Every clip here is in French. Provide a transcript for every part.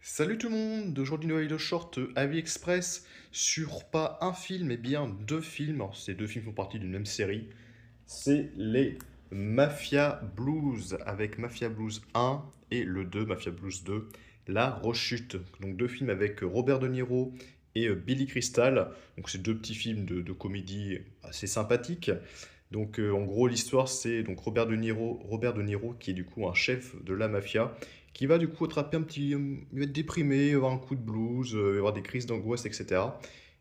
Salut tout le monde, aujourd'hui nouvelle vidéo short AliExpress sur pas un film mais bien deux films. Alors, ces deux films font partie d'une même série. C'est les Mafia Blues avec Mafia Blues 1 et le 2, Mafia Blues 2, La Rechute. Donc deux films avec Robert De Niro et Billy Crystal. Donc c'est deux petits films de comédie assez sympathiques. Donc en gros l'histoire c'est donc Robert De Niro qui est du coup un chef de la mafia qui va du coup attraper un petit, il va être déprimé, il va avoir un coup de blues, il va avoir des crises d'angoisse, etc.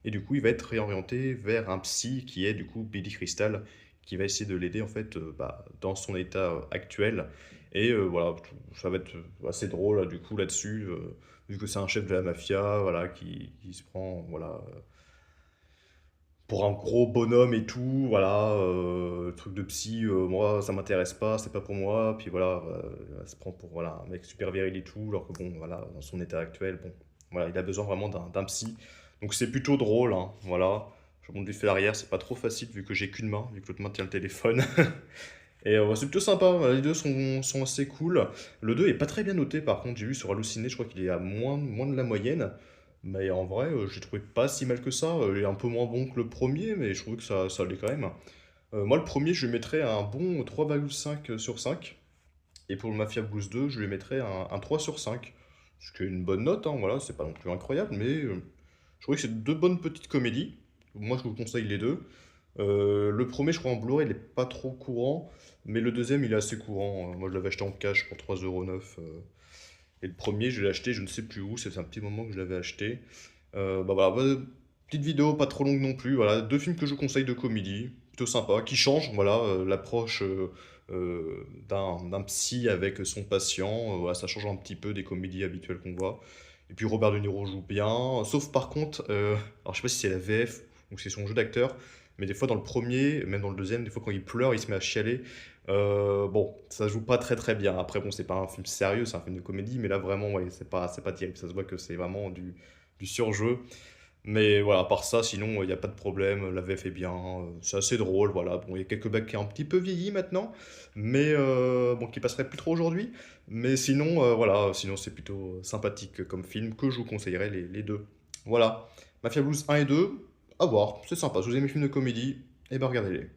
Et du coup il va être réorienté vers un psy qui est du coup Billy Crystal qui va essayer de l'aider en fait dans son état actuel. Et voilà, ça va être assez drôle du coup là-dessus, vu que c'est un chef de la mafia, voilà, qui se prend, voilà, pour un gros bonhomme et tout, voilà, le truc de psy, moi ça m'intéresse pas, c'est pas pour moi, puis voilà, elle se prend pour voilà, un mec super viril et tout, alors que bon, voilà, dans son état actuel, bon, voilà, il a besoin vraiment d'un psy. Donc c'est plutôt drôle, hein, voilà. Je monte vite fait l'arrière, c'est pas trop facile vu que j'ai qu'une main, vu que l'autre main tient le téléphone. Et c'est plutôt sympa, voilà, les deux sont assez cool. Le 2 est pas très bien noté par contre, j'ai vu sur Halluciné, je crois qu'il est à moins de la moyenne. Mais en vrai, j'ai trouvé pas si mal que ça. Il est un peu moins bon que le premier, mais je trouve que ça allait quand même. Moi, le premier, je lui mettrais un bon 3,5 sur 5. Et pour le Mafia Blues 2, je lui mettrais un 3 sur 5. Ce qui est une bonne note, hein, voilà, c'est pas non plus incroyable, mais je trouvais que c'est deux bonnes petites comédies. Moi, je vous conseille les deux. Le premier, je crois en Blu-ray, il est pas trop courant, mais le deuxième, il est assez courant. Moi, je l'avais acheté en cash pour 3,9 €. Et le premier, je l'ai acheté, je ne sais plus où, c'est un petit moment que je l'avais acheté. Bah voilà, petite vidéo, pas trop longue non plus. Voilà, deux films que je conseille de comédie, plutôt sympa, qui changent, voilà, l'approche d'un psy avec son patient. Voilà, ça change un petit peu des comédies habituelles qu'on voit. Et puis Robert De Niro joue bien, sauf par contre, alors je sais pas si c'est la VF ou c'est son jeu d'acteur, mais des fois dans le premier, même dans le deuxième, des fois quand il pleure, il se met à chialer. Bon, ça joue pas très très bien. Après, bon, c'est pas un film sérieux, c'est un film de comédie, mais là vraiment, ouais, c'est pas terrible. Ça se voit que c'est vraiment du surjeu. Mais voilà, à part ça, sinon, il n'y a pas de problème. La VF est bien, c'est assez drôle, voilà. Bon, il y a quelques bacs qui ont un petit peu vieilli maintenant, mais bon, qui passeraient plus trop aujourd'hui. Mais sinon, voilà, sinon c'est plutôt sympathique comme film que je vous conseillerais les deux. Voilà, Mafia Blues 1 et 2, à voir, c'est sympa. Si vous aimez les films de comédie, et ben regardez-les.